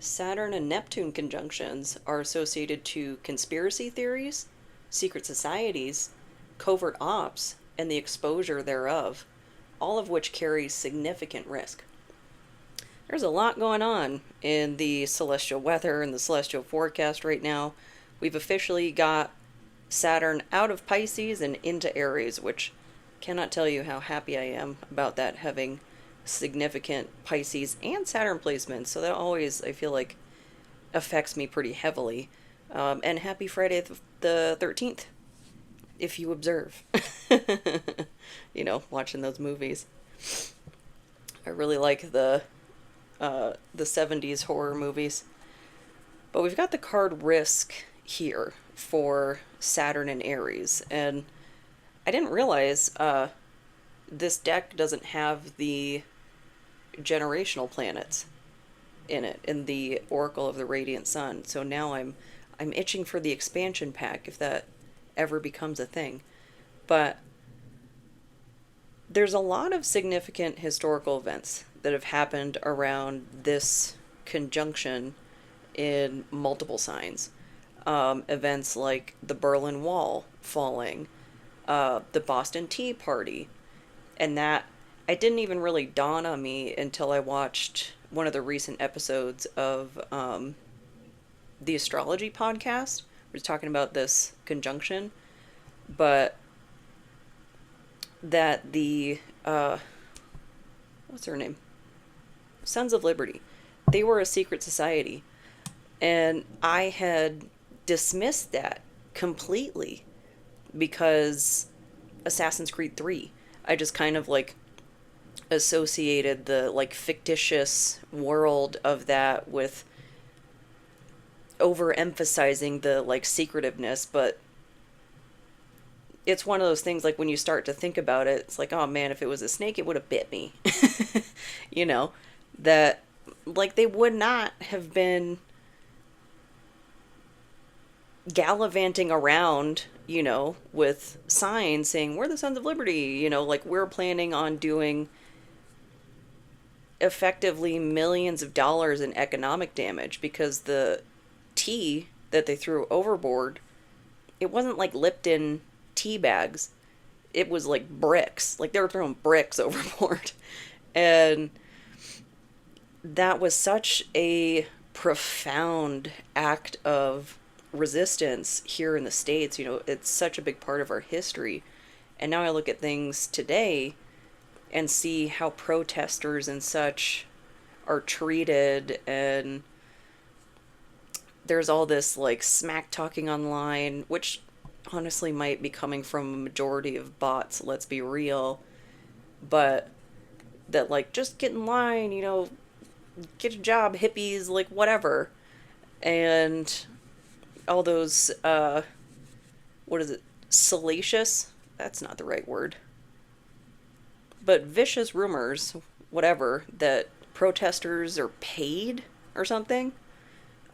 Saturn and Neptune conjunctions are associated to conspiracy theories, secret societies, covert ops, and the exposure thereof, all of which carry significant risk. There's a lot going on in the celestial weather and the celestial forecast right now. We've officially got Saturn out of Pisces and into Aries, which cannot tell you how happy I am about that, having significant Pisces and Saturn placements. So that always, I feel like, affects me pretty heavily. And happy Friday the 13th, if you observe. Watching those movies. I really like the 70s horror movies. But we've got the card Risk here for Saturn and Aries. And I didn't realize this deck doesn't have the generational planets in it, in the Oracle of the Radiant Sun. So now I'm itching for the expansion pack if that ever becomes a thing. But there's a lot of significant historical events that have happened around this conjunction in multiple signs. Events like the Berlin Wall falling, the Boston Tea Party, and that it didn't even really dawn on me until I watched one of the recent episodes of the Astrology podcast. We're talking about this conjunction, but that the what's her name? Sons of Liberty. They were a secret society, and I had dismissed that completely because Assassin's Creed 3. I just kind of like associated the like fictitious world of that with overemphasizing the like secretiveness, but it's one of those things like when you start to think about it, it's like, oh man, if it was a snake, it would have bit me. you know, that like they would not have been gallivanting around, with signs saying, we're the Sons of Liberty, like we're planning on doing effectively millions of dollars in economic damage because the tea that they threw overboard, it wasn't like Lipton tea bags. It was like bricks. Like they were throwing bricks overboard. And that was such a profound act of resistance here in the States. It's such a big part of our history. And now I look at things today and see how protesters and such are treated, and there's all this like smack talking online, which honestly might be coming from a majority of bots, let's be real, but that like just get in line, get a job, hippies, like whatever. And all those what is it, salacious, that's not the right word, but vicious rumors, whatever, that protesters are paid or something.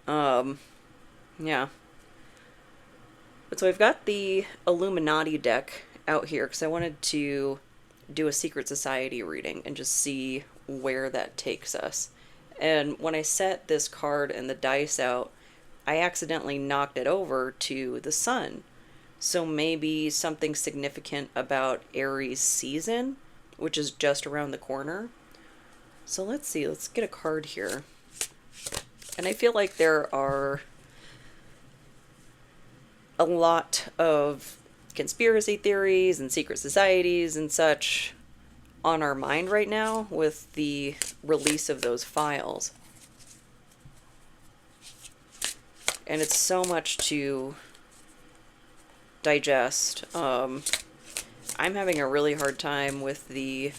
Yeah. But so I've got the Illuminati deck out here because I wanted to do a secret society reading and just see where that takes us. And when I set this card and the dice out, I accidentally knocked it over to the sun. So maybe something significant about Aries season, which is just around the corner. So let's see, let's get a card here. And I feel like there are a lot of conspiracy theories and secret societies and such on our mind right now with the release of those files. And it's so much to digest. I'm having a really hard time with the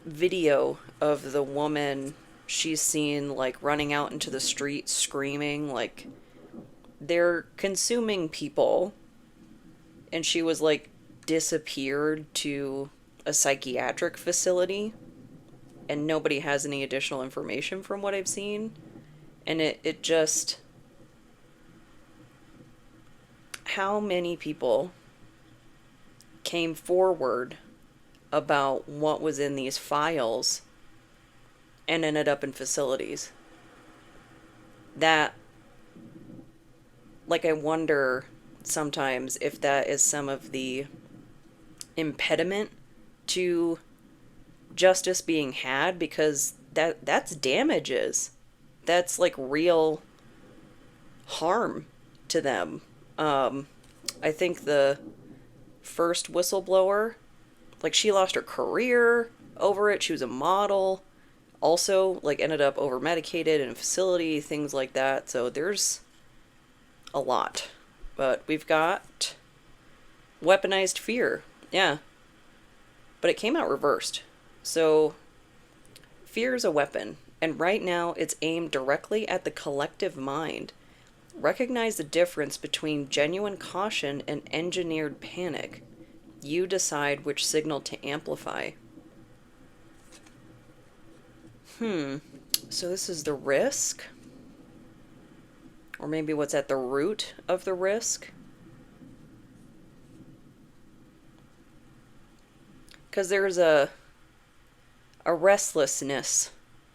video of the woman. She's seen like running out into the street screaming, like they're consuming people, and she was like disappeared to a psychiatric facility, and nobody has any additional information from what I've seen. And it just, how many people came forward about what was in these files and ended up in facilities. That, like, I wonder sometimes if that is some of the impediment to justice being had, because that's damages. That's like real harm to them. I think the first whistleblower, like, she lost her career over it. She was a model. Also, like, ended up over medicated in a facility, things like that. So there's a lot. But we've got weaponized fear. Yeah. But it came out reversed. So fear is a weapon, and right now it's aimed directly at the collective mind. Recognize the difference between genuine caution and engineered panic. You decide which signal to amplify. So this is the risk, or maybe what's at the root of the risk. Because there's a restlessness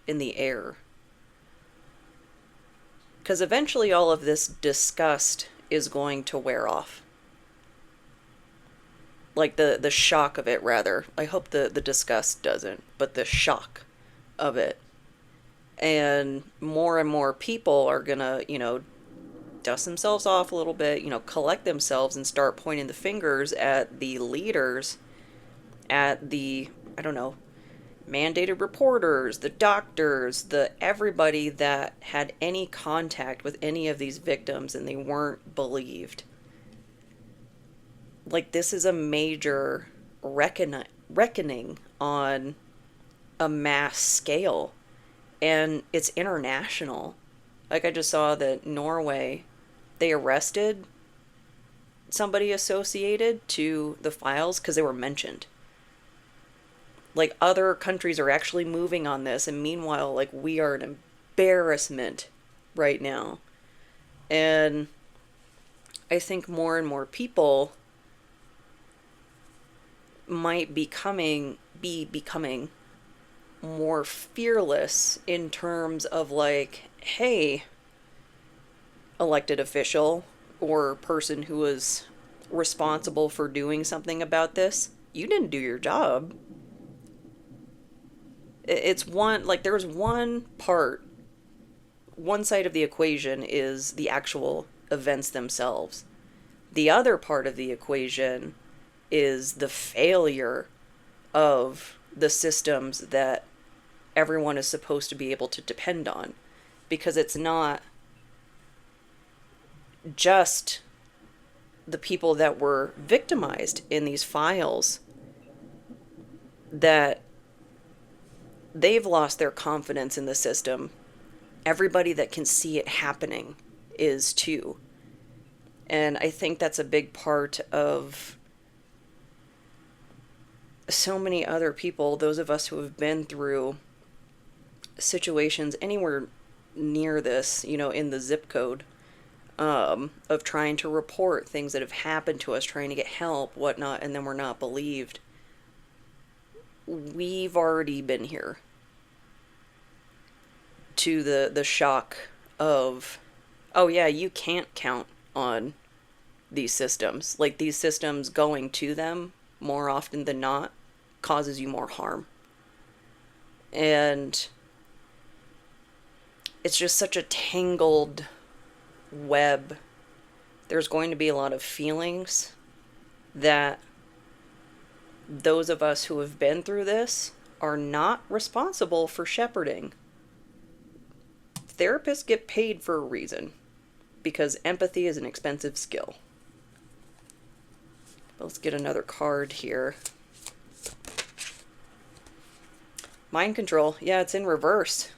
in the air. Because eventually all of this disgust is going to wear off. Like the shock of it, rather. I hope the disgust doesn't, but the shock of it. And more people are gonna, dust themselves off a little bit, collect themselves and start pointing the fingers at the leaders, at the, I don't know, mandated reporters, the doctors, the everybody that had any contact with any of these victims and they weren't believed. Like, this is a major reckoning on a mass scale, and it's international. Like, I just saw that Norway, they arrested somebody associated to the files because they were mentioned. Like, other countries are actually moving on this, and meanwhile, like, we are an embarrassment right now. And I think more and more people might be becoming more fearless in terms of, like, hey, elected official or person who was responsible for doing something about this, you didn't do your job. It's one, like, there's one side of the equation is the actual events themselves. The other part of the equation is the failure of the systems that everyone is supposed to be able to depend on. Because it's not just the people that were victimized in these files that they've lost their confidence in the system. Everybody that can see it happening is too. And I think that's a big part of so many other people, those of us who have been through situations anywhere near this, in the zip code, of trying to report things that have happened to us, trying to get help, whatnot, and then we're not believed. We've already been here to the shock of, oh yeah, you can't count on these systems. Like, these systems going to them more often than not causes you more harm. And it's just such a tangled web. There's going to be a lot of feelings that those of us who have been through this are not responsible for shepherding. Therapists get paid for a reason, because empathy is an expensive skill. Let's get another card here. Mind control. Yeah, it's in reverse.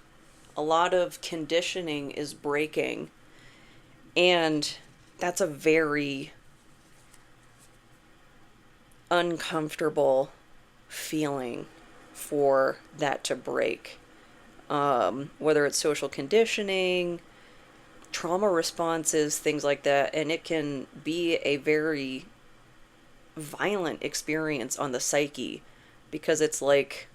A lot of conditioning is breaking. And that's a very uncomfortable feeling for that to break. Whether it's social conditioning, trauma responses, things like that. And it can be a very violent experience on the psyche, because it's like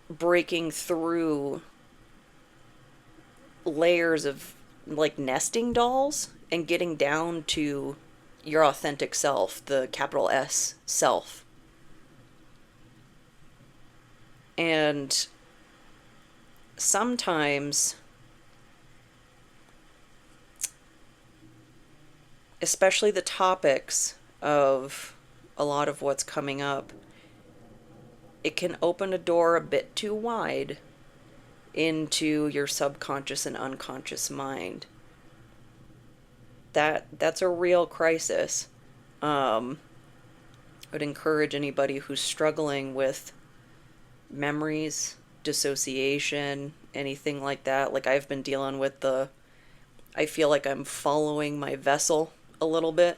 breaking through layers of like nesting dolls and getting down to your authentic self, the capital S self. And sometimes, especially the topics of a lot of what's coming up, it can open a door a bit too wide into your subconscious and unconscious mind. That's a real crisis. I would encourage anybody who's struggling with memories, dissociation, anything like that. Like I've been dealing with I feel like I'm following my vessel a little bit.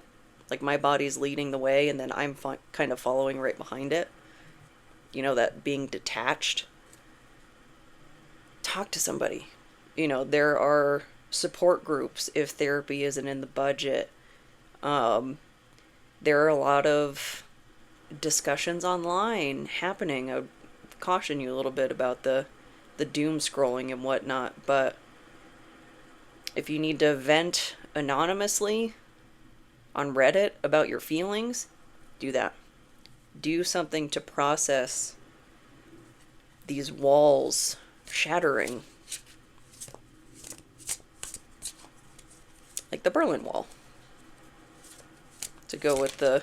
Like my body's leading the way and then I'm kind of following right behind it. You know, that being detached. Talk to somebody. You know, there are support groups if therapy isn't in the budget. There are a lot of discussions online happening. I would caution you a little bit about the doom scrolling and whatnot, but if you need to vent anonymously on Reddit about your feelings, do that. Do something to process these walls shattering. Like the Berlin Wall. To go with the...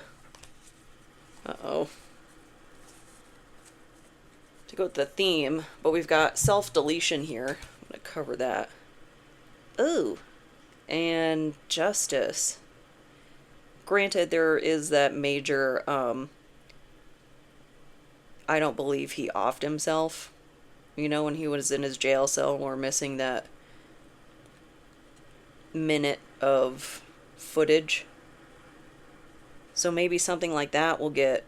Uh-oh. To go with the theme, but we've got self-deletion here. I'm going to cover that. Ooh. And justice. Granted, there is that major, I don't believe he offed himself. You know, when he was in his jail cell, we're missing that minute of footage. So maybe something like that will get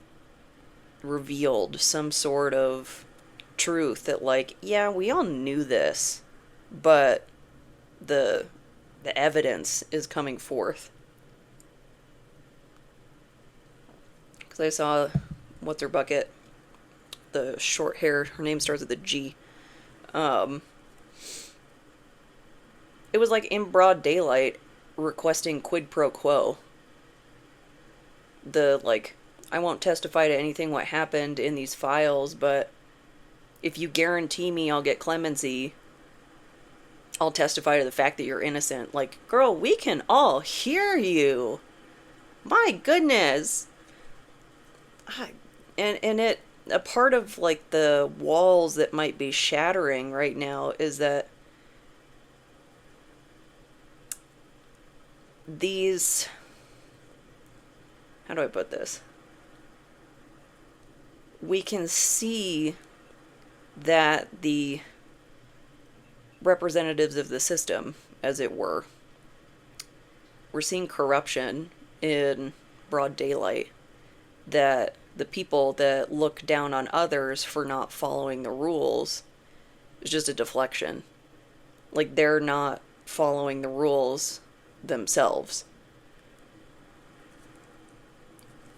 revealed, some sort of truth that like, yeah, we all knew this, but the evidence is coming forth. Because I saw, what's her bucket? The short hair, her name starts with a G. It was like in broad daylight requesting quid pro quo. The like, I won't testify to anything what happened in these files, but if you guarantee me I'll get clemency, I'll testify to the fact that you're innocent. Like, girl, we can all hear you. My goodness. And it, a part of like the walls that might be shattering right now is that these, how do I put this? We can see that the representatives of the system, as it were, we're seeing corruption in broad daylight, that the people that look down on others for not following the rules is just a deflection. Like, they're not following the rules themselves.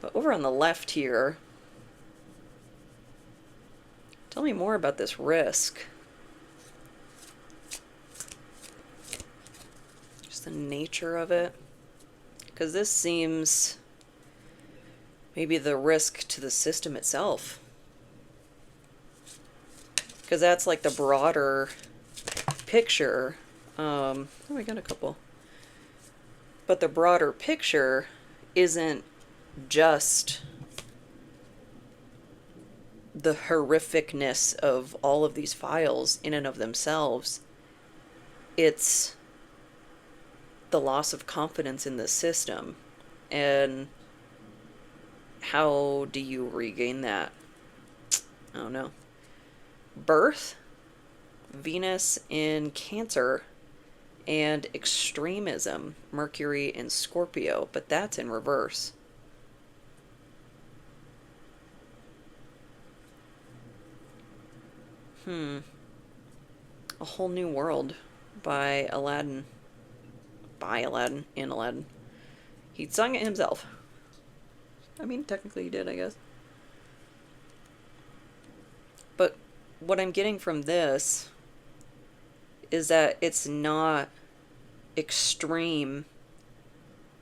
But over on the left here, tell me more about this risk. Just the nature of it. Because this seems maybe the risk to the system itself. Because that's like the broader picture. Oh, I got a couple. But the broader picture isn't just the horrificness of all of these files in and of themselves. It's the loss of confidence in the system. And how do you regain that? I don't know. Birth, Venus in Cancer, and extremism, Mercury in Scorpio, but that's in reverse. A Whole New World by Aladdin. By Aladdin, in Aladdin. He sung it himself. I mean, technically he did, I guess. But what I'm getting from this is that it's not extreme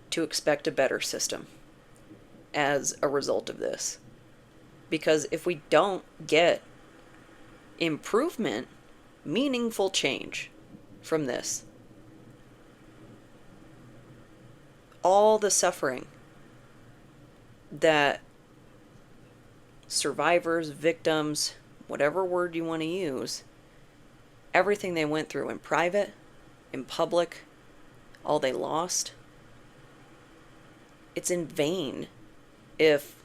to expect a better system as a result of this. Because if we don't get improvement, meaningful change from this, all the suffering that survivors, victims, whatever word you want to use, everything they went through in private, in public, all they lost, it's in vain if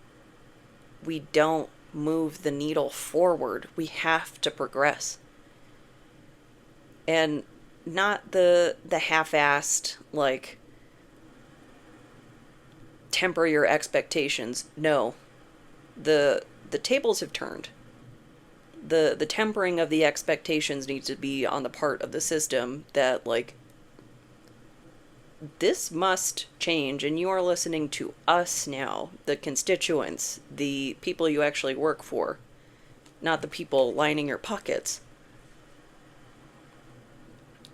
we don't move the needle forward. We have to progress. And not the half-assed, like, temper your expectations. No. The tables have turned. The tempering of the expectations needs to be on the part of the system that, like, this must change, and you are listening to us now, the constituents, the people you actually work for, not the people lining your pockets.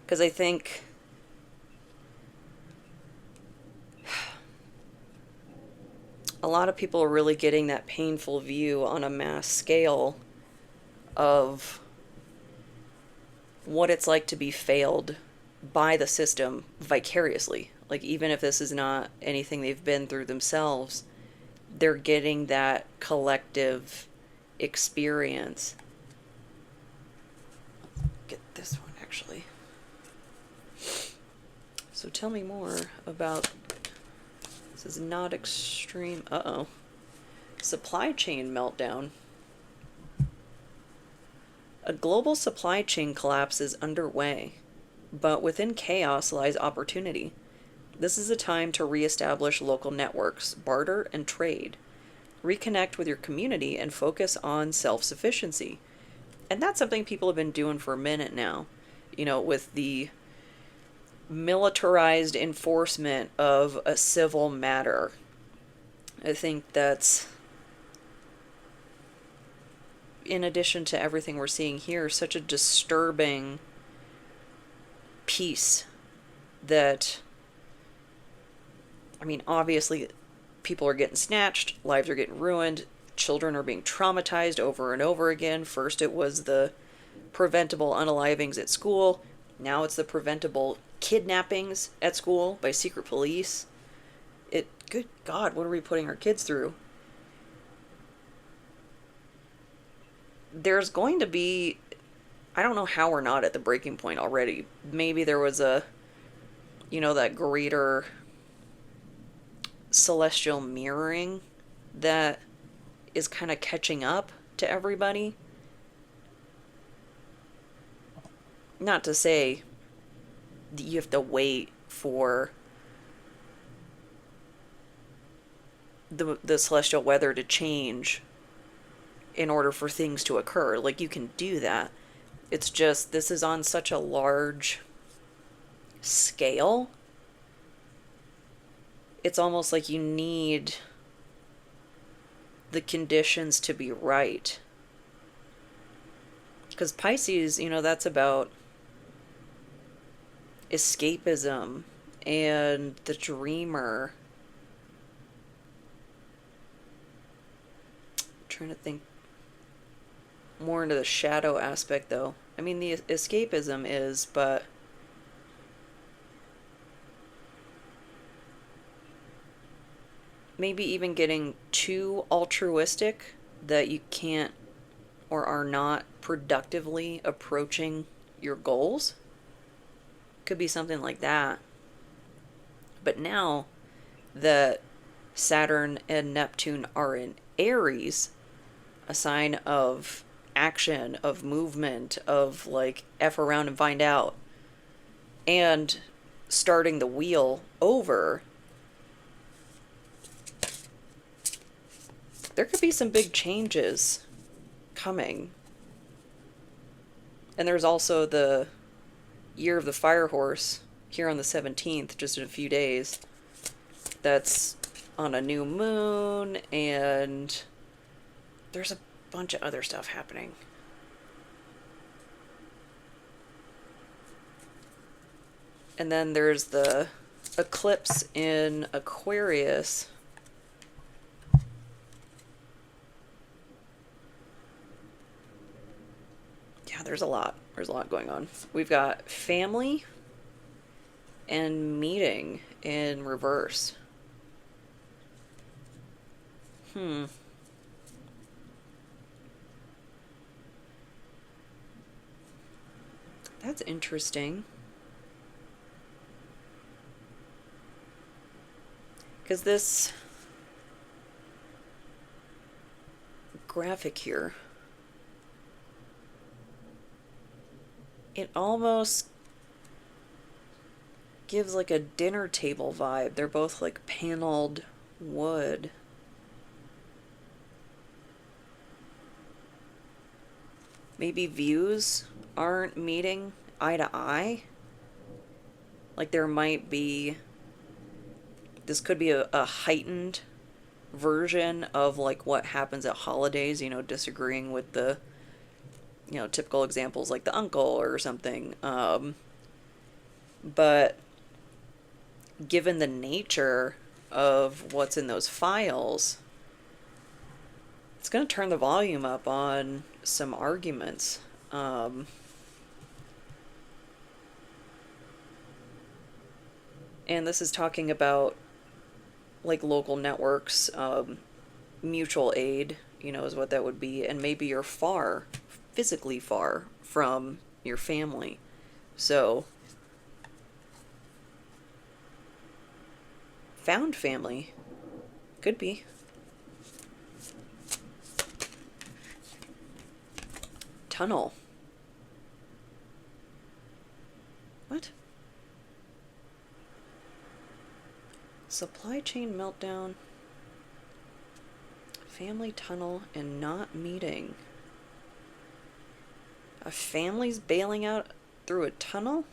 Because I think a lot of people are really getting that painful view on a mass scale of what it's like to be failed by the system vicariously. Like, even if this is not anything they've been through themselves, they're getting that collective experience. Get this one, actually. So tell me more about... This is not extreme... Uh-oh. Supply chain meltdown. A global supply chain collapse is underway, but within chaos lies opportunity. This is a time to reestablish local networks, barter, and trade. Reconnect with your community and focus on self-sufficiency. And that's something people have been doing for a minute now. You know, with the militarized enforcement of a civil matter. I think that's, in addition to everything we're seeing here, such a disturbing piece that, I mean, obviously people are getting snatched, lives are getting ruined, children are being traumatized over and over again. First it was the preventable unalivings at school, now it's the preventable kidnappings at school by secret police. Good God, what are we putting our kids through? There's going to be, I don't know how we're not at the breaking point already. Maybe there was a, you know, that greater celestial mirroring that is kind of catching up to everybody. Not to say that you have to wait for the celestial weather to change in order for things to occur. Like, you can do that. It's just, this is on such a large scale. It's almost like you need the conditions to be right. Because Pisces, you know, that's about escapism and the dreamer. I'm trying to think more into the shadow aspect, though. I mean, the escapism is, but maybe even getting too altruistic that you can't or are not productively approaching your goals. Could be something like that. But now that Saturn and Neptune are in Aries, a sign of action, of movement, of like F around and find out, and starting the wheel over, there could be some big changes coming. And there's also the year of the fire horse here on the 17th, just in a few days. That's on a new moon, and there's a bunch of other stuff happening. And then there's the eclipse in Aquarius. Yeah, there's a lot. There's a lot going on. We've got family and meeting in reverse. That's interesting. Because this graphic here, it almost gives like a dinner table vibe. They're both like paneled wood. Maybe views aren't meeting eye to eye. Like there might be, this could be a heightened version of like what happens at holidays, you know, disagreeing with the, you know, typical examples like the uncle or something. But given the nature of what's in those files, it's going to turn the volume up on some arguments. And this is talking about like local networks, mutual aid, you know, is what that would be. And maybe you're far, physically far from your family. So, found family. Could be. Tunnel. What? Supply chain meltdown. Family tunnel and not meeting. A family's bailing out through a tunnel?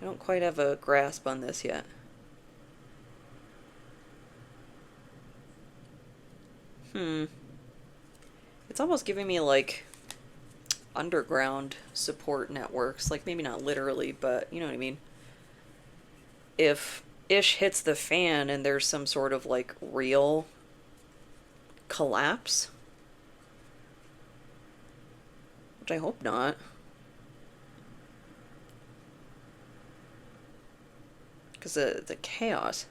I don't quite have a grasp on this yet. It's almost giving me like underground support networks. Like maybe not literally, but you know what I mean. If ish hits the fan and there's some sort of like real collapse, which I hope not. Because the chaos.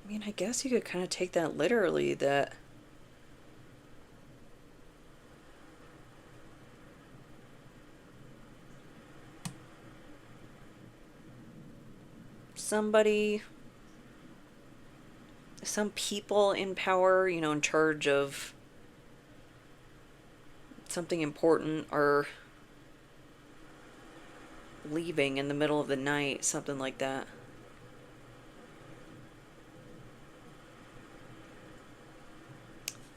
I mean, I guess you could kind of take that literally, that somebody, some people in power, you know, in charge of something important are leaving in the middle of the night, something like that.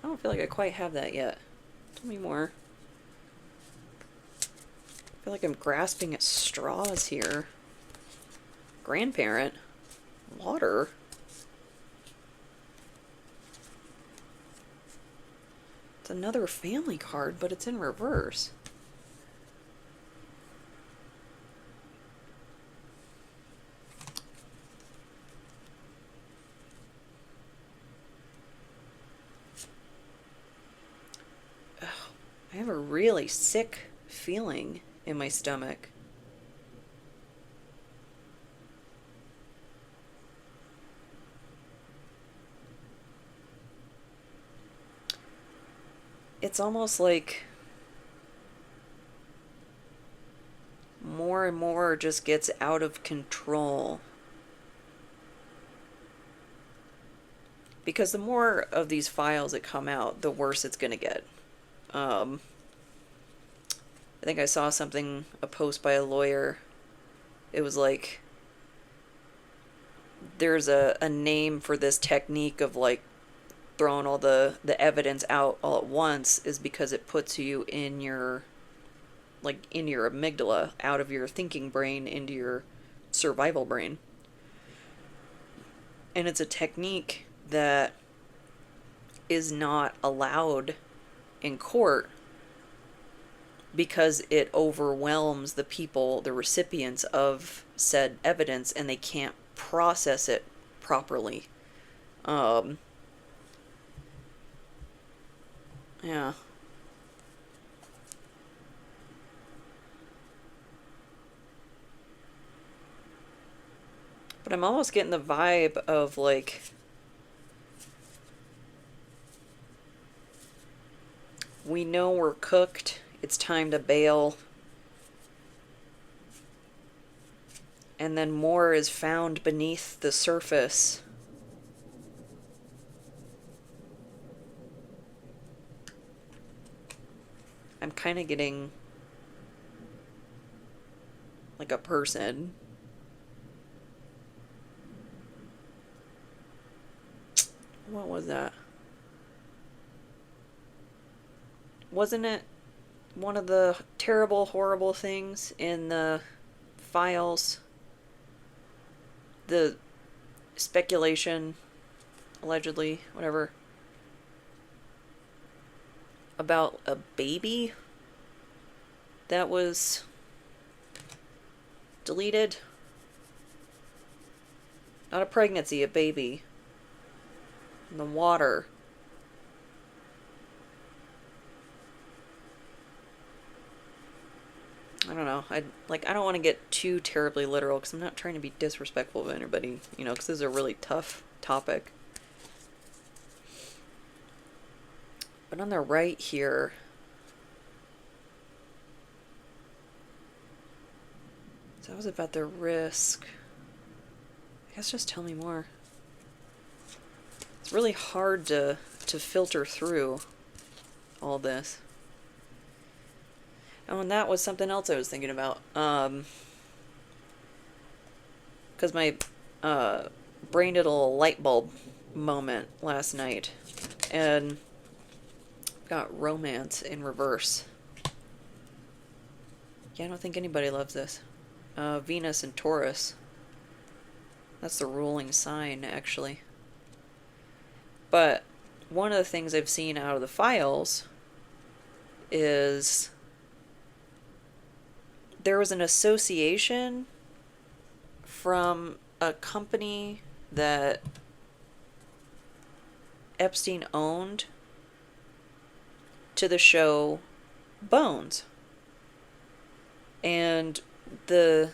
I don't feel like I quite have that yet. Tell me more. I feel like I'm grasping at straws here. Grandparent. Water. It's another family card, but it's in reverse. I have a really sick feeling in my stomach. It's almost like more and more just gets out of control. Because the more of these files that come out, the worse it's going to get. I think I saw something, a post by a lawyer. It was like, there's a name for this technique of like throwing all the evidence out all at once, is because it puts you in your like in your amygdala, out of your thinking brain into your survival brain. And it's a technique that is not allowed in court because it overwhelms the people, the recipients of said evidence, and they can't process it properly. Yeah. But I'm almost getting the vibe of like, we know we're cooked, it's time to bail. And then more is found beneath the surface. I'm kind of getting like a person. What was that? Wasn't it one of the terrible, horrible things in the files? The speculation, allegedly, whatever, about a baby that was deleted? Not a pregnancy, a baby. In the water. I don't know. I don't want to get too terribly literal because I'm not trying to be disrespectful to anybody, because this is a really tough topic. But on the right here, so that was about the risk. I guess just tell me more. It's really hard to filter through all this. Oh, and that was something else I was thinking about. Because my brain did a little light bulb moment last night. And got romance in reverse. Yeah, I don't think anybody loves this. Venus and Taurus. That's the ruling sign, actually. But one of the things I've seen out of the files is there was an association from a company that Epstein owned to the show Bones. And the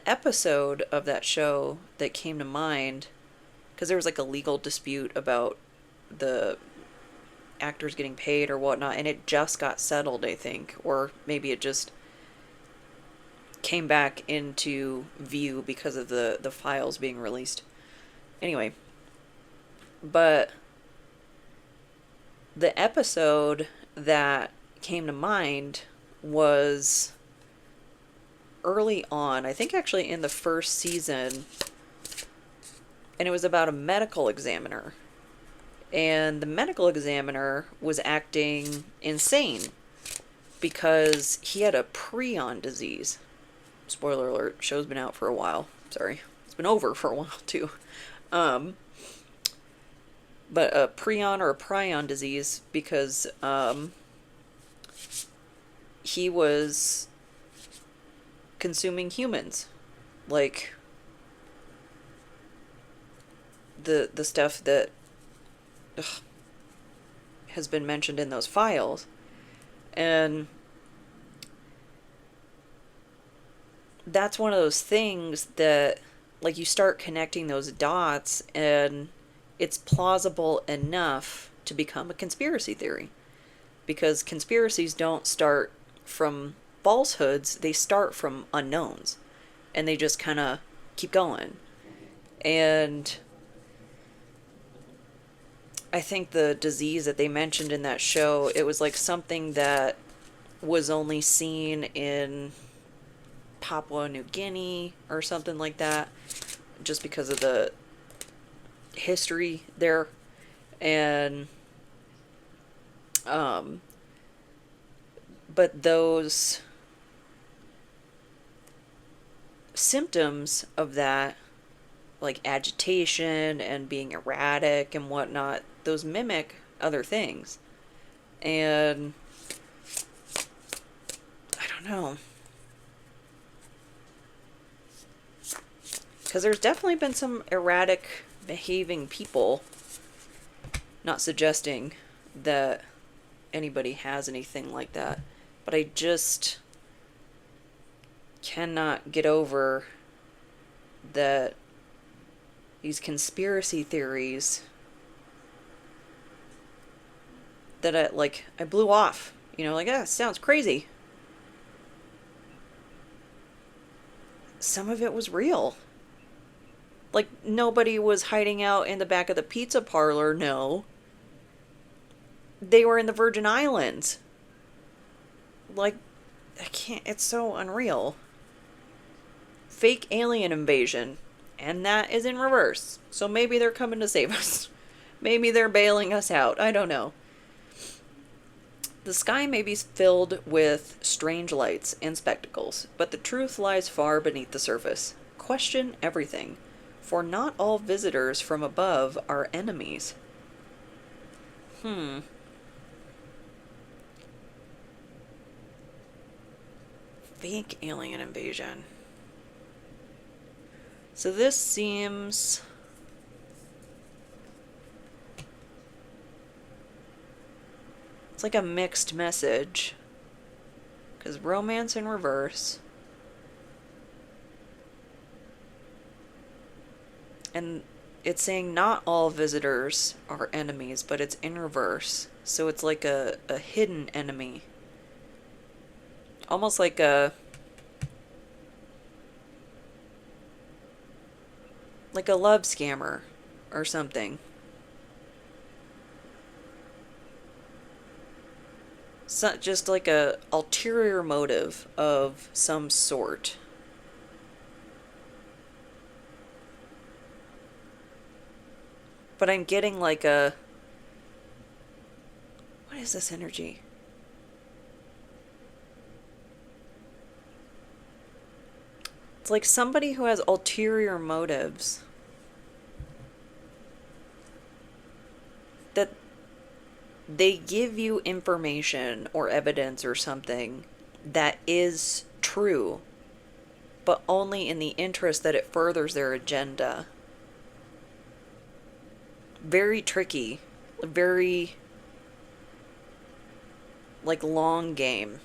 episode of that show that came to mind, because there was like a legal dispute about the actors getting paid or whatnot, and it just got settled, I think, or maybe it just came back into view because of the files being released. Anyway, but the episode that came to mind was early on, I think actually in the first season, and it was about a medical examiner. And the medical examiner was acting insane because he had a prion disease. Spoiler alert, show's been out for a while. Sorry. It's been over for a while too. But a prion or a prion disease because he was consuming humans. Like the stuff that has been mentioned in those files. And that's one of those things that, like, you start connecting those dots and it's plausible enough to become a conspiracy theory. Because conspiracies don't start from falsehoods, they start from unknowns. And they just kind of keep going. And I think the disease that they mentioned in that show, it was like something that was only seen in Papua New Guinea or something like that, just because of the history there. And But those symptoms of that, like agitation and being erratic and whatnot, those mimic other things. And I don't know. Because there's definitely been some erratic behaving people, not suggesting that anybody has anything like that. But I just cannot get over that these conspiracy theories that I blew off. You know, like, sounds crazy. Some of it was real. Like, nobody was hiding out in the back of the pizza parlor, no. They were in the Virgin Islands. Like, I can't, it's so unreal. Fake alien invasion. And that is in reverse. So maybe they're coming to save us. Maybe they're bailing us out. I don't know. The sky may be filled with strange lights and spectacles, but the truth lies far beneath the surface. Question everything, for not all visitors from above are enemies. Fake alien invasion. So this seems... it's like a mixed message. Because romance in reverse. And it's saying not all visitors are enemies, but it's in reverse. So it's like a hidden enemy. Almost like a love scammer or something. So just like a ulterior motive of some sort. But I'm getting like a... what is this energy? It's like somebody who has ulterior motives. That they give you information or evidence or something that is true, but only in the interest that it furthers their agenda. Very tricky. Very, like, long game.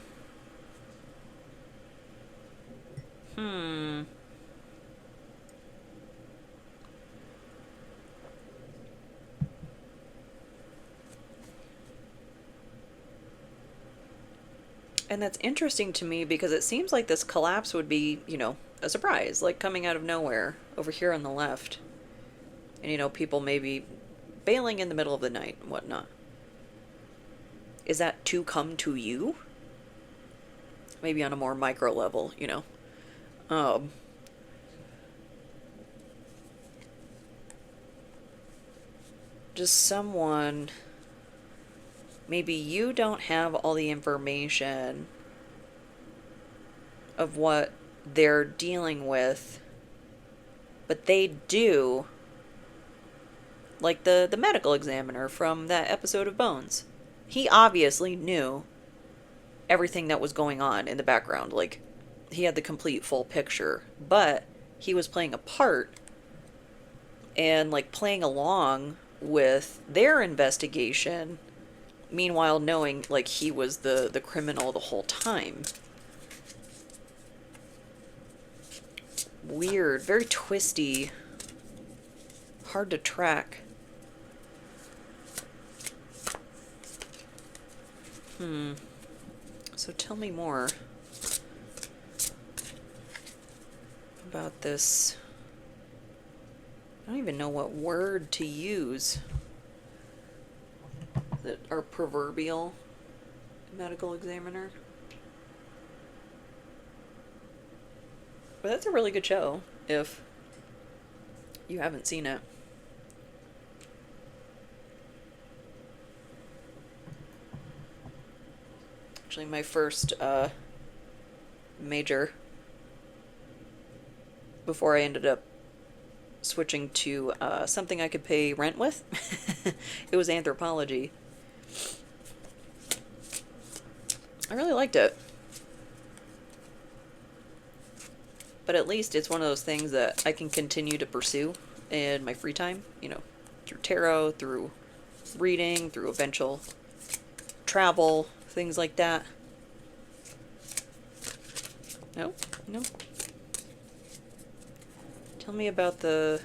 And that's interesting to me because it seems like this collapse would be, a surprise, like coming out of nowhere over here on the left. And, people maybe bailing in the middle of the night and whatnot. Is that to come to you? Maybe on a more micro level, Just someone... maybe you don't have all the information of what they're dealing with, but they do. Like the medical examiner from that episode of Bones. He obviously knew everything that was going on in the background. Like, he had the complete full picture, but he was playing a part and, like, playing along with their investigation, meanwhile knowing, like, he was the criminal the whole time. Weird. Very twisty. Hard to track. So tell me more about this. I don't even know what word to use. That our proverbial medical examiner. But that's a really good show if you haven't seen it. actually my first major before I ended up switching to something I could pay rent with. It was anthropology. I really liked it. But at least it's one of those things that I can continue to pursue in my free time, you know, through tarot, through reading, through eventual travel, things like that. No, no. Tell me about the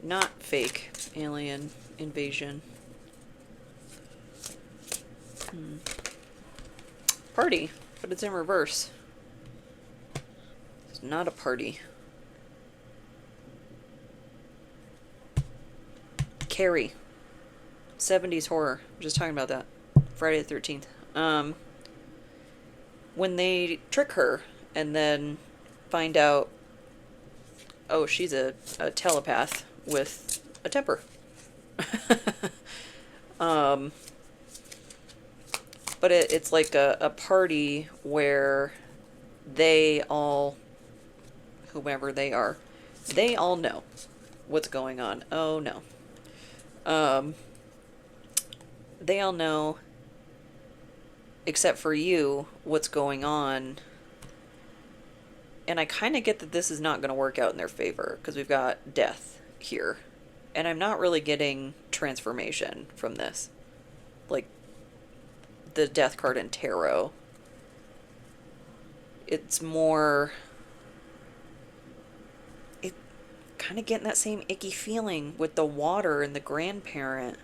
not fake alien invasion. Party, but it's in reverse. It's not a party. Carrie. 70s horror. Just talking about that. Friday the 13th. When they trick her and then find out, oh, she's a telepath with a temper. But it's like a party where they all, whomever they are, they all know what's going on. Oh no. They all know, except for you, what's going on. And I kind of get that this is not going to work out in their favor, because we've got death here. And I'm not really getting transformation from this. Like, the death card in tarot. It's more... It kind of getting that same icky feeling with the water and the grandparent.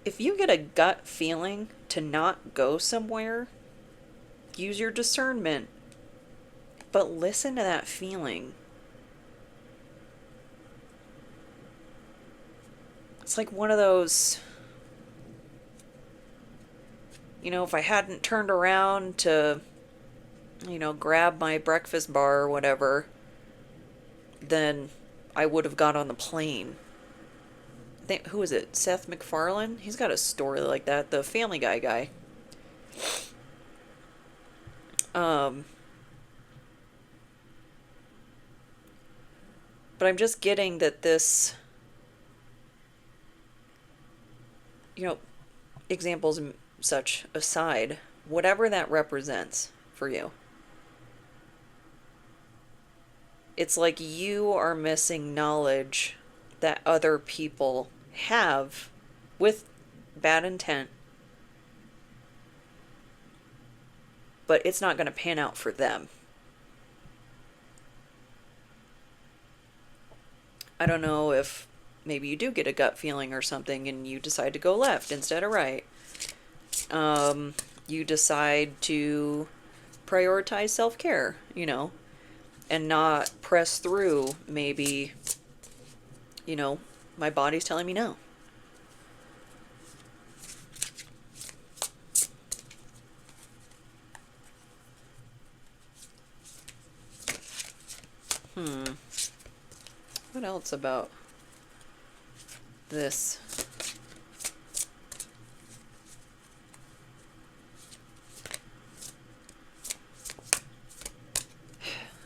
If you get a gut feeling to not go somewhere, use your discernment. But listen to that feeling. It's like one of those, you know, if I hadn't turned around to, you know, grab my breakfast bar or whatever, then I would have got on the plane. I think, who is it? Seth MacFarlane? He's got a story like that. The Family Guy guy. But I'm just getting that this, you know, examples and such aside, whatever that represents for you, it's like you are missing knowledge that other people have with bad intent, but it's not going to pan out for them. I don't know if maybe you do get a gut feeling or something and you decide to go left instead of right. You decide to prioritize self-care, you know, and not press through. Maybe, you know, my body's telling me no. What else about this?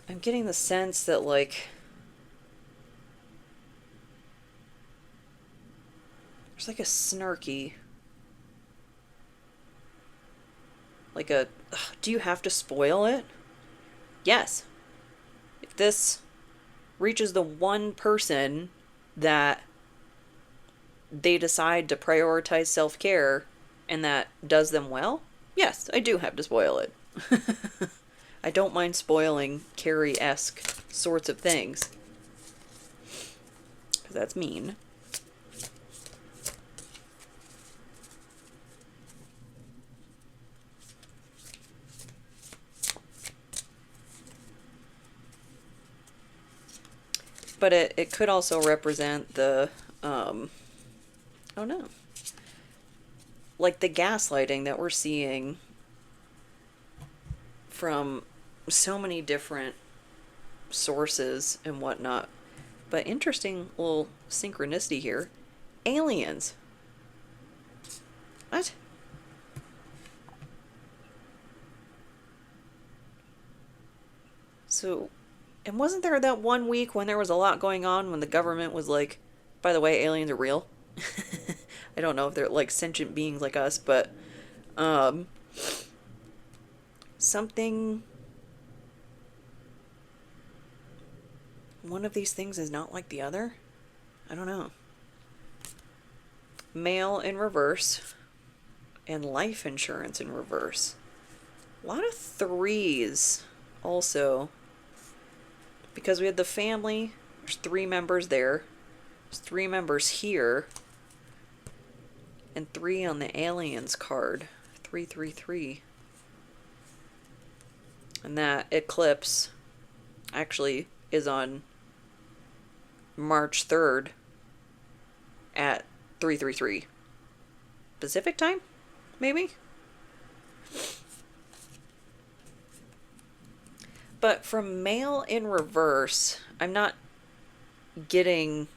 I'm getting the sense that, like, there's like a snarky, like a, do you have to spoil it? Yes. If this reaches the one person that they decide to prioritize self-care and that does them well, yes, I do have to spoil it. I don't mind spoiling Carrie-esque sorts of things, because that's mean. But it could also represent the, oh no, like the gaslighting that we're seeing from so many different sources and whatnot. But interesting little synchronicity here. Aliens. What? So, and wasn't there that one week when there was a lot going on when the government was like, by the way, aliens are real? I don't know if they're like sentient beings like us, but um something, one of these things is not like the other. I don't know. Mail in reverse and life insurance in reverse. A lot of threes also, because we had the family, there's 3 members there, there's 3 members here, and 3 on the aliens card. 333. And that eclipse actually is on March 3rd at 333 Pacific time, maybe? But from male in reverse, I'm not getting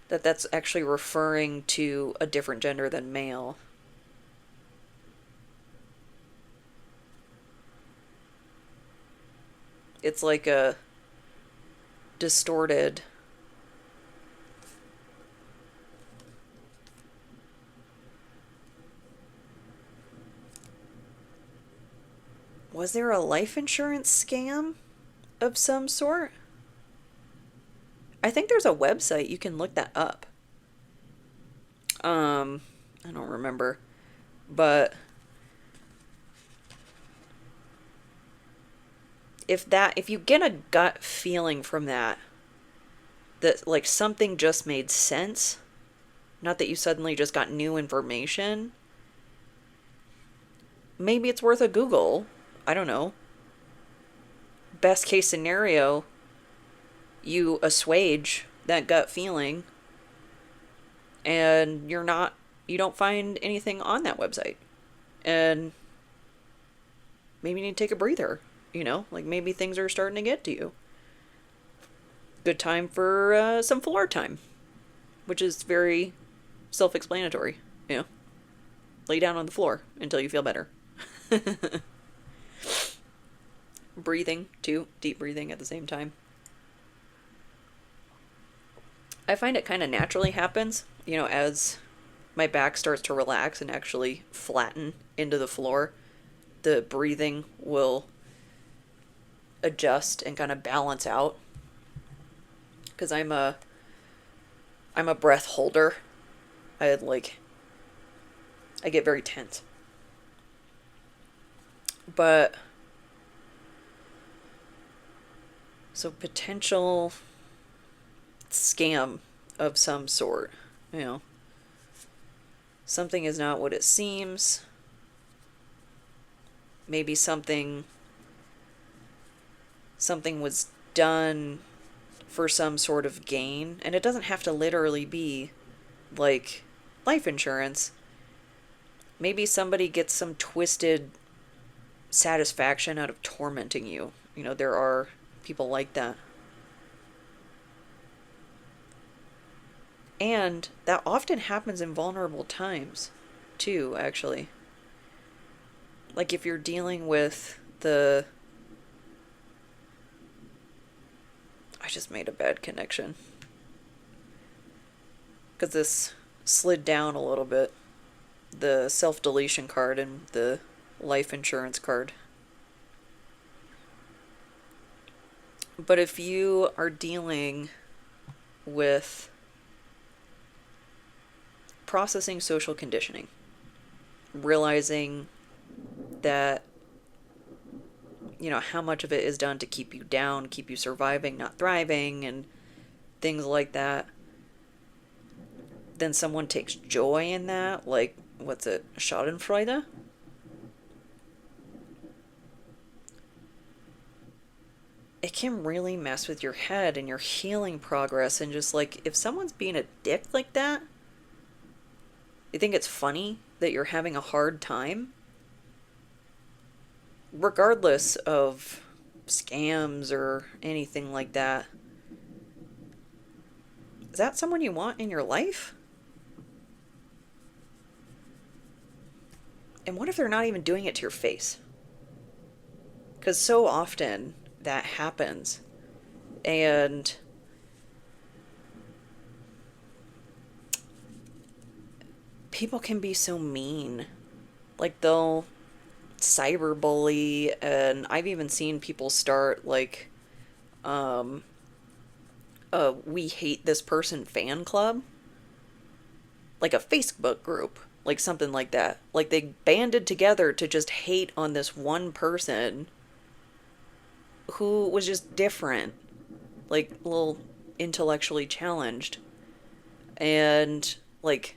that that's actually referring to a different gender than male. It's like a distorted. Was there a life insurance scam of some sort? I think there's a website you can look that up. I don't remember, but if you get a gut feeling from that like something just made sense, not that you suddenly just got new information, maybe it's worth a Google. I don't know. Best case scenario, you assuage that gut feeling and you don't find anything on that website. And maybe you need to take a breather, like maybe things are starting to get to you. Good time for some floor time, which is very self-explanatory, Lay down on the floor until you feel better. Breathing, too. Deep breathing at the same time. I find it kind of naturally happens, as my back starts to relax and actually flatten into the floor. The breathing will adjust and kind of balance out. Because I'm a breath holder. I get very tense. But so potential scam of some sort, something is not what it seems. Maybe something was done for some sort of gain, and it doesn't have to literally be like life insurance. Maybe somebody gets some twisted satisfaction out of tormenting you. There are people like that. And that often happens in vulnerable times, too, actually. Like if you're dealing with I just made a bad connection. Because this slid down a little bit. The self-deletion card and the life insurance card. But if you are dealing with processing social conditioning, realizing that, how much of it is done to keep you down, keep you surviving, not thriving, and things like that, then someone takes joy in that, like, what's it, Schadenfreude? It can really mess with your head and your healing progress, and just like, if someone's being a dick like that, you think it's funny that you're having a hard time? Regardless of scams or anything like that, Is that someone you want in your life? And what if they're not even doing it to your face? Because so often that happens. And people can be so mean. Like, they'll cyberbully, and I've even seen people start, like, a "we hate this person" fan club. Like a Facebook group. Like something like that. Like, they banded together to just hate on this one person who was just different. Like, a little intellectually challenged. And, like,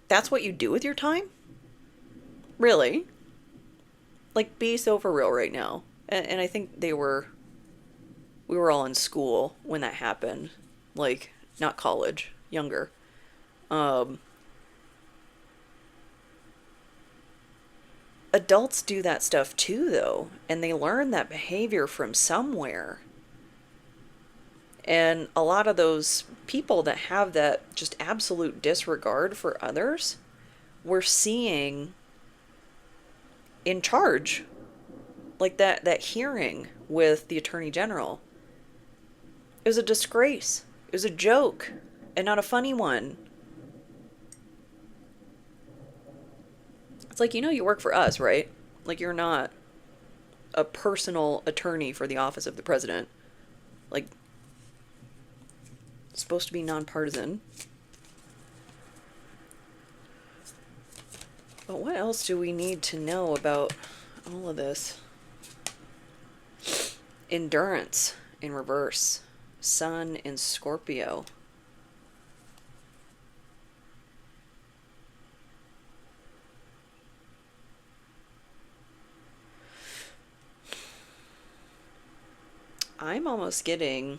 that's what you do with your time? Really? Like, be so for real right now. And I think we were all in school when that happened. Like, not college, younger. Um, Adults do that stuff too, though, and they learn that behavior from somewhere. And a lot of those people that have that just absolute disregard for others, we're seeing in charge. Like that hearing with the Attorney General. It was a disgrace. It was a joke, and not a funny one. It's like, you work for us, right? Like, you're not a personal attorney for the office of the president. Like, it's supposed to be nonpartisan. But what else do we need to know about all of this? Endurance in reverse. Sun in Scorpio. I'm almost getting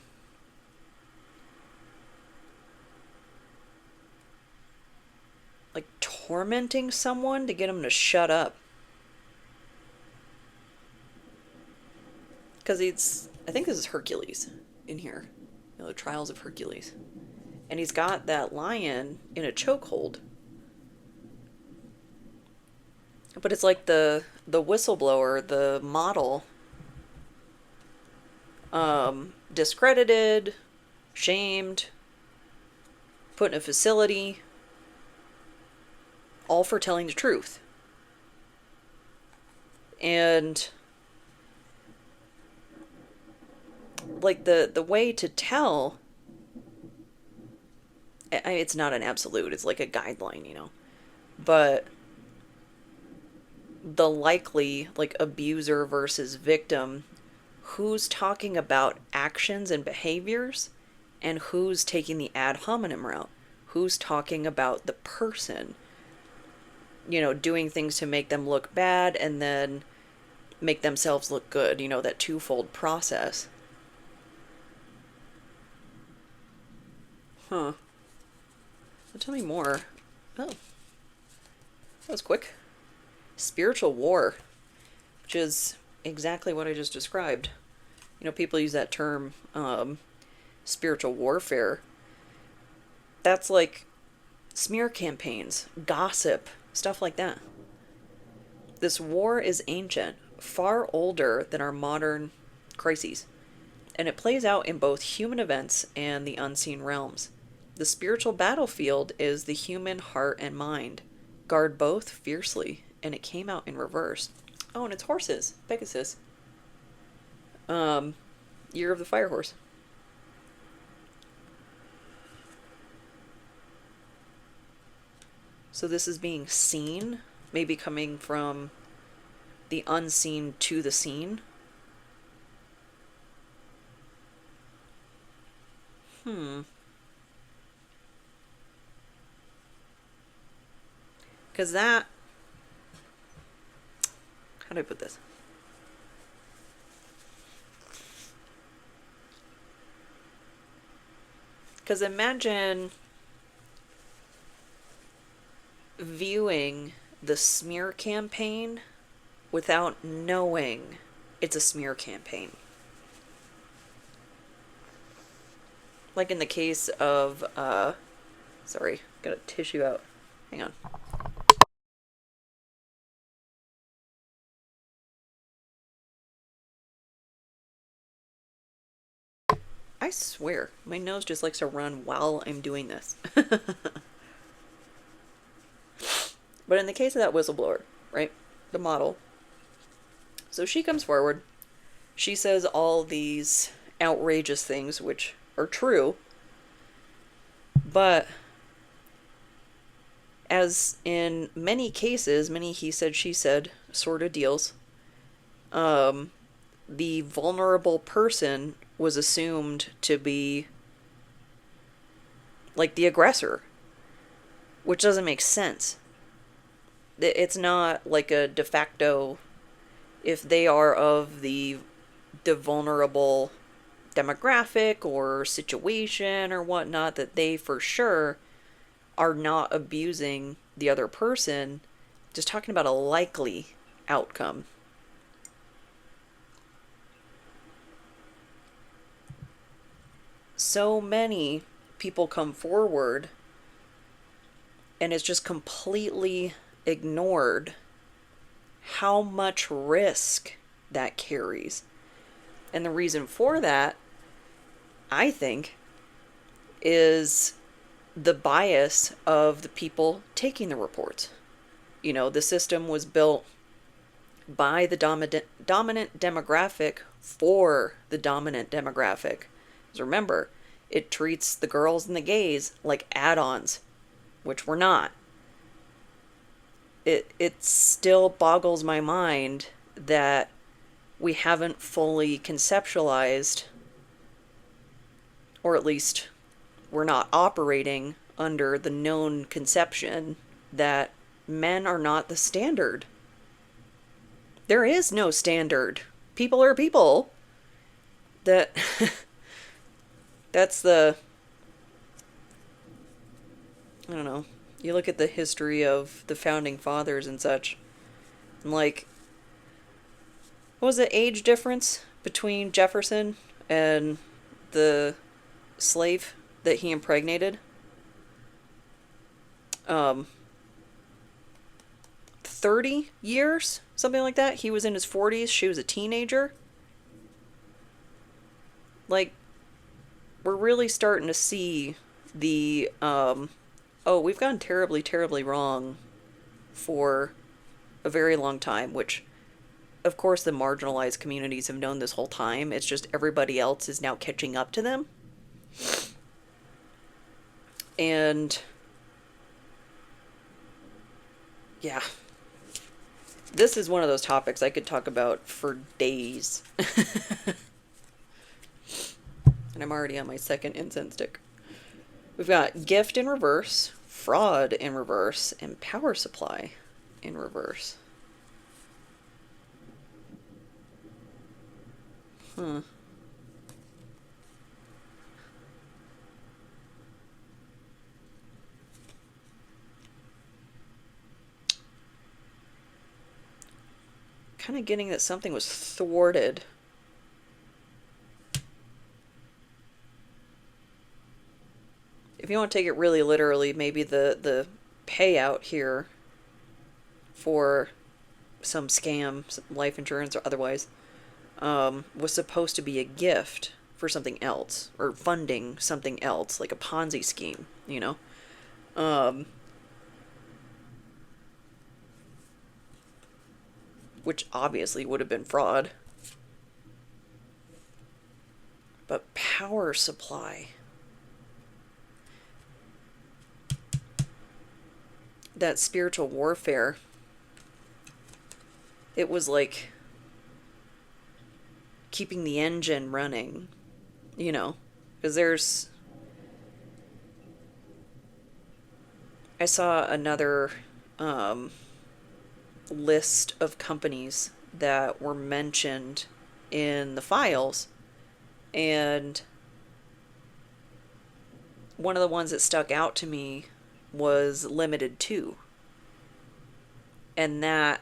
like tormenting someone to get them to shut up. Because I think this is Hercules in here. The Trials of Hercules. And he's got that lion in a chokehold. But it's like the whistleblower, the model, discredited, shamed, put in a facility, all for telling the truth. And like the way to tell, it's not an absolute, it's like a guideline. But the likely, like, abuser versus victim, who's talking about actions and behaviors, and who's taking the ad hominem route, who's talking about the person, doing things to make them look bad and then make themselves look good, that twofold process. Huh. Well, tell me more. Oh, that was quick. Spiritual war, which is exactly what I just described. People use that term, spiritual warfare. That's like smear campaigns, gossip, stuff like that. This war is ancient, far older than our modern crises, and it plays out in both human events and the unseen realms. The spiritual battlefield is the human heart and mind. Guard both fiercely, and it came out in reverse. Oh, and it's horses. Pegasus. Year of the Fire Horse. So this is being seen, maybe coming from the unseen to the seen. Because that... How do I put this? Because imagine viewing the smear campaign without knowing it's a smear campaign. Like in the case of, sorry, got a tissue out. Hang on. I swear, my nose just likes to run while I'm doing this. But in the case of that whistleblower, right? The model. So she comes forward. She says all these outrageous things, which are true. But as in many cases, many he said, she said sort of deals, the vulnerable person was assumed to be like the aggressor, which doesn't make sense. It's not like a de facto, if they are of the vulnerable demographic or situation or whatnot, that they for sure are not abusing the other person. Just talking about a likely outcome. So many people come forward and it's just completely ignored how much risk that carries. And the reason for that, I think, is the bias of the people taking the reports. You know, the system was built by the dominant demographic for the dominant demographic. Because remember, it treats the girls and the gays like add-ons, which we're not. It still boggles my mind that we haven't fully conceptualized, or at least we're not operating under the known conception that men are not the standard. There is no standard. People are people. That that's the, I don't know. You look at the history of the founding fathers and such, and like, what was the age difference between Jefferson and the slave that he impregnated? Um, 30 years? Something like that? He was in his 40s, she was a teenager. Like, we're really starting to see the, oh, we've gone terribly, terribly wrong for a very long time, which, of course, the marginalized communities have known this whole time. It's just everybody else is now catching up to them. And yeah, this is one of those topics I could talk about for days. And I'm already on my second incense stick. We've got gift in reverse, fraud in reverse, and power supply in reverse. Huh. Kind of getting that something was thwarted. If you want to take it really literally, maybe the payout here for some scam, some life insurance or otherwise, was supposed to be a gift for something else, or funding something else, like a Ponzi scheme, you know? Which obviously would have been fraud. But power supply. That spiritual warfare. It was like keeping the engine running, you know? Because there's. I saw another list of companies that were mentioned in the files, and one of the ones that stuck out to me was Limited 2. And that,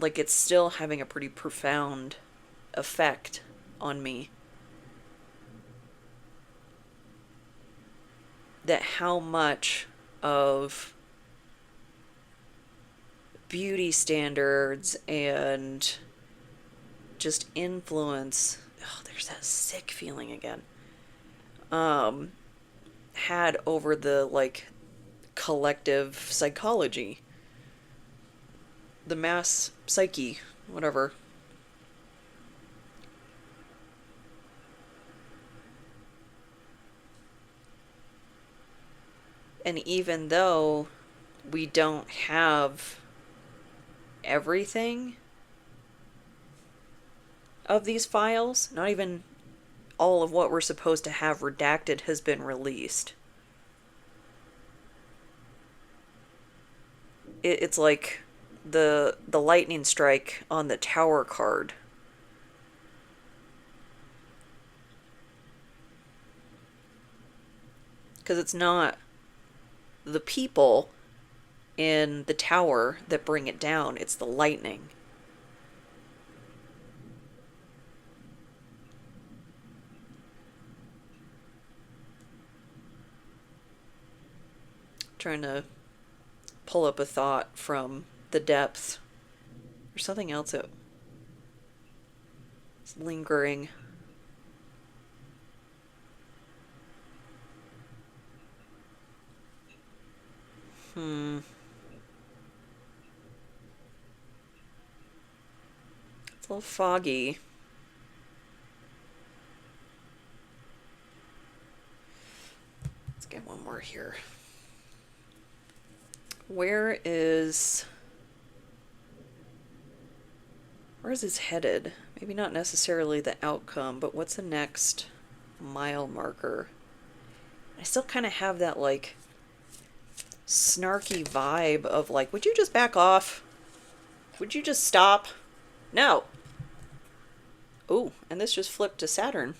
like, it's still having a pretty profound effect on me. that how much of beauty standards and just influence, oh, there's that sick feeling again, had over the like collective psychology, the mass psyche, whatever. And even though we don't have everything of these files, not even all of what we're supposed to have redacted has been released. It's like the lightning strike on the tower card. Because it's not the people in the tower that bring it down, it's the lightning. Trying to pull up a thought from the depths. There's something else that's lingering. It's a little foggy. Let's get one more here. Where is this headed? Maybe not necessarily the outcome, but what's the next mile marker? I still kind of have that like snarky vibe of like, would you just back off? Would you just stop? No. Ooh, and this just flipped to Saturn.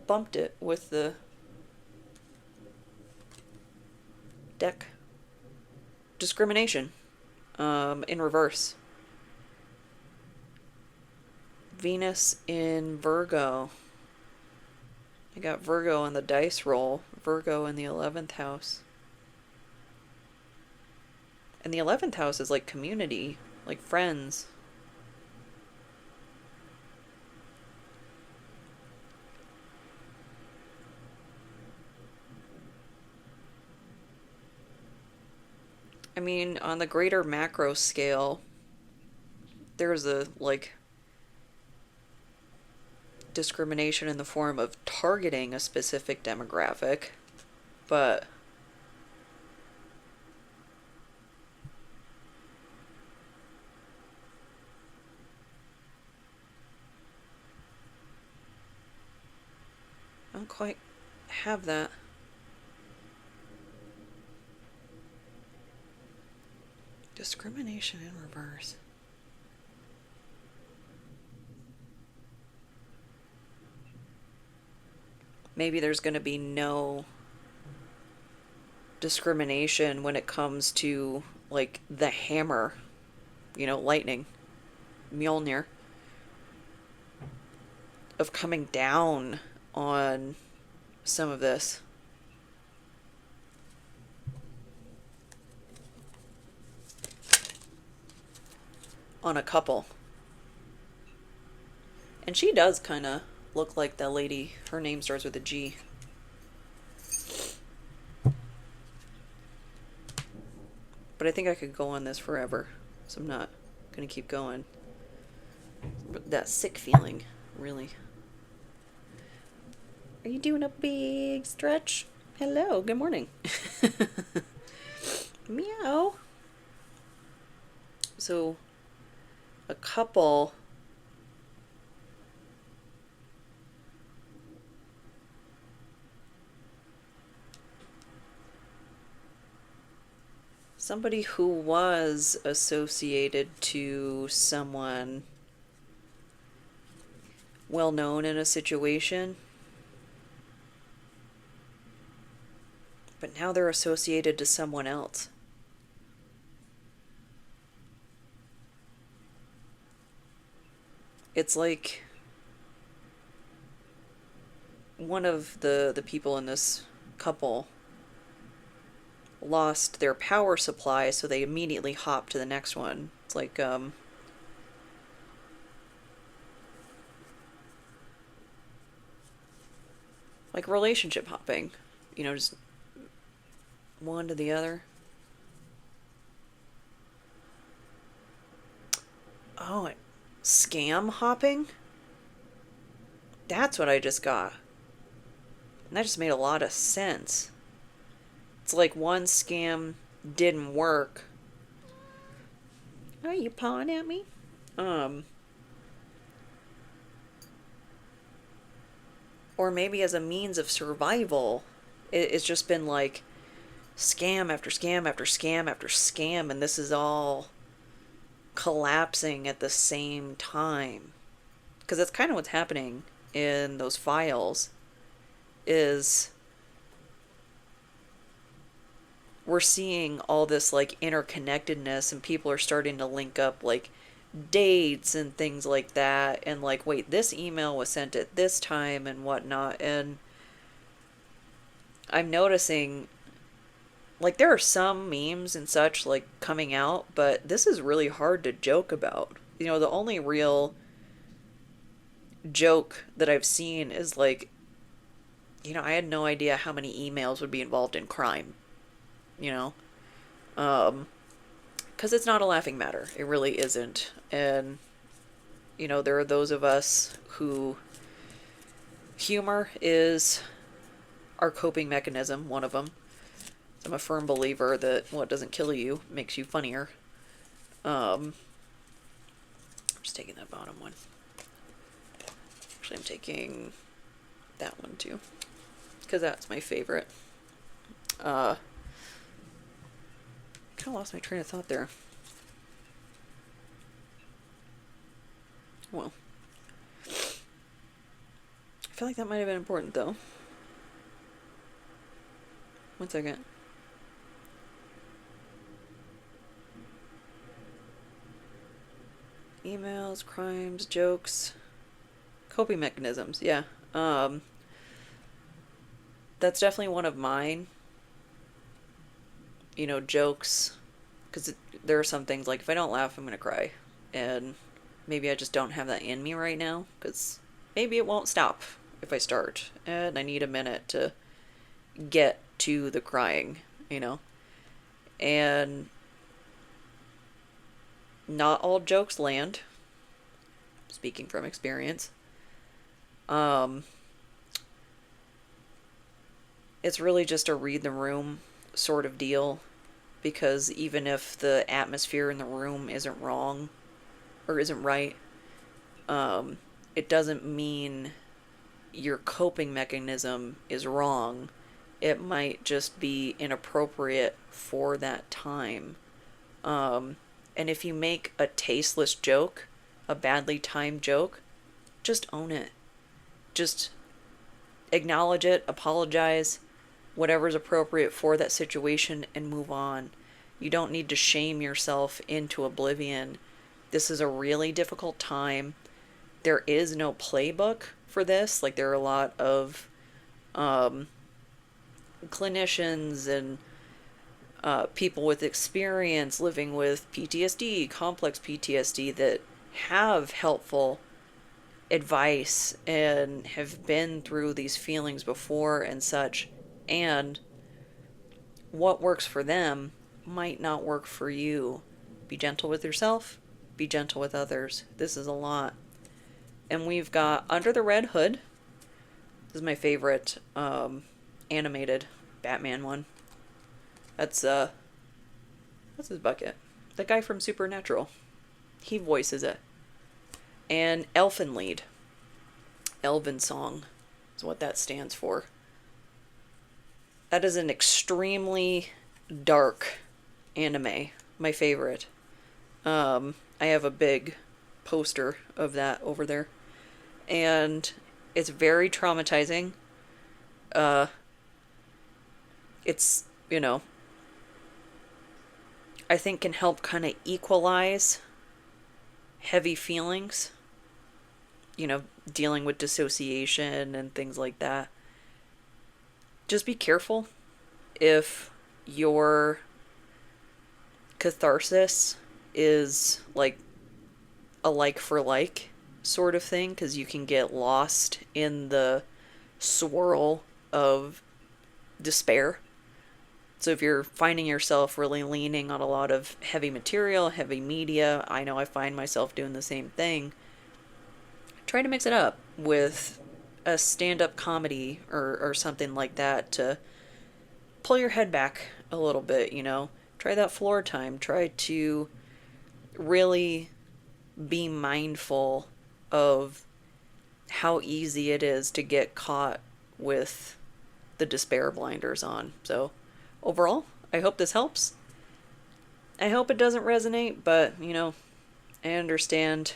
Bumped it with the deck. Discrimination. In reverse. Venus in Virgo. I got Virgo on the dice roll. Virgo in the 11th house. And the 11th house is like community, like friends. I mean, on the greater macro scale, there's a like discrimination in the form of targeting a specific demographic, but I don't quite have that. Discrimination in reverse. Maybe there's going to be no discrimination when it comes to like the hammer, lightning, Mjolnir, of coming down on some of this. On a couple. And she does kind of look like that lady. Her name starts with a G. But I think I could go on this forever, so I'm not going to keep going. That sick feeling, really. Are you doing a big stretch? Hello, good morning. Meow. So, a couple somebody who was associated to someone well known in a situation, but now they're associated to someone else. It's like one of the people in this couple lost their power supply, so they immediately hopped to the next one. It's like relationship hopping, just one to the other. Oh, scam hopping? That's what I just got. And that just made a lot of sense. It's like one scam didn't work. Are you pawing at me? Um, or maybe as a means of survival, it's just been like scam after scam after scam after scam, and this is all collapsing at the same time. Because that's kind of what's happening in those files is we're seeing all this like interconnectedness, and people are starting to link up like dates and things like that, and like, wait, this email was sent at this time and whatnot. And I'm noticing like there are some memes and such like coming out, but this is really hard to joke about. The only real joke that I've seen is like, I had no idea how many emails would be involved in crime, you know? Because it's not a laughing matter. It really isn't. And, there are those of us who humor is our coping mechanism, one of them. I'm a firm believer that what doesn't kill you makes you funnier. I'm just taking that bottom one. Actually, I'm taking that one too, because that's my favorite. Kind of lost my train of thought there. Well, I feel like that might have been important though. One second. Emails, crimes, jokes, coping mechanisms. Yeah. That's definitely one of mine. Jokes. Because there are some things like if I don't laugh, I'm going to cry. And maybe I just don't have that in me right now. Because maybe it won't stop if I start. And I need a minute to get to the crying. And not all jokes land, speaking from experience. It's really just a read the room sort of deal, because even if the atmosphere in the room isn't wrong or isn't right, it doesn't mean your coping mechanism is wrong. It might just be inappropriate for that time. And if you make a tasteless joke, a badly timed joke, just own it. Just acknowledge it, apologize, whatever's appropriate for that situation, and move on. You don't need to shame yourself into oblivion. This is a really difficult time. There is no playbook for this. Like, there are a lot of clinicians and people with experience living with PTSD, complex PTSD, that have helpful advice and have been through these feelings before and such. And what works for them might not work for you. Be gentle with yourself, be gentle with others. This is a lot. And we've got Under the Red Hood. This is my favorite animated Batman one. That's what's his bucket? The guy from Supernatural. He voices it. And Elfin Lied. Elven Song is what that stands for. That is an extremely dark anime. My favorite. I have a big poster of that over there. And it's very traumatizing. It's, I think can help kind of equalize heavy feelings. dealing with dissociation and things like that. Just be careful if your catharsis is like a like for like sort of thing, because you can get lost in the swirl of despair. So if you're finding yourself really leaning on a lot of heavy material, heavy media, I know I find myself doing the same thing. Try to mix it up with a stand-up comedy or something like that to pull your head back a little bit, you know. Try that floor time. Try to really be mindful of how easy it is to get caught with the despair blinders on. So, overall, I hope this helps. I hope it doesn't resonate, but, you know, I understand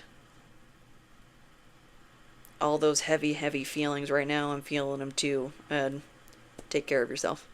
all those heavy, heavy feelings right now. I'm feeling them too. And take care of yourself.